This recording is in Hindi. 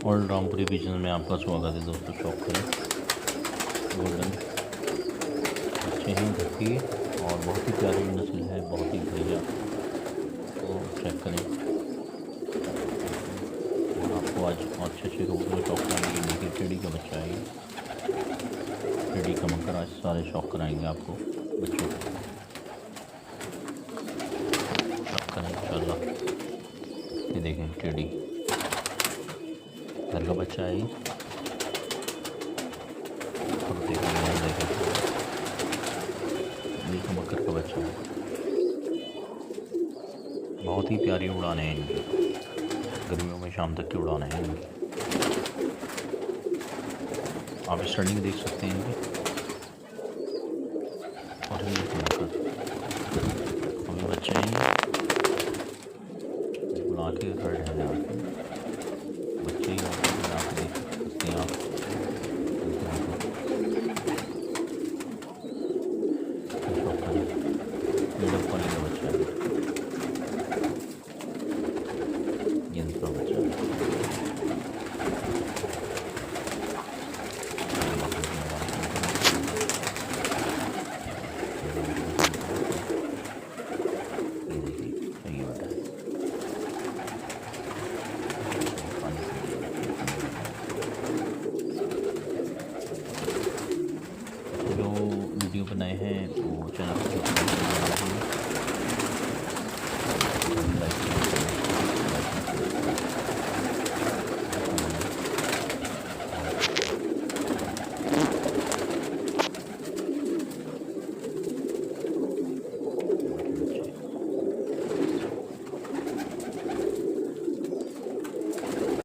और रामपुरी बिजनेस में आपका स्वागत है दोस्तों। शौक करें, गोल्डन बच्चे हैं घर की और बहुत ही प्यारी नस्ल है, बहुत ही बढ़िया। तो चेक करें और आपको आज अच्छे अच्छे कबूतर शौक कराएंगे। देखिए टेडी का बच्चा है, टेडी kamaggar आज सारे शौक कराएंगे आपको बच्चों को। शौक करें इंशाल्लाह। ये देखें टेडी घर का बच्चा है और देखें ये kamaggar का बच्चा है। बहुत ही प्यारी उड़ान है इनकी, गर्मियों में शाम तक की उड़ान है इनकी। आप स्टर्निंग देख सकते हैं इनकी।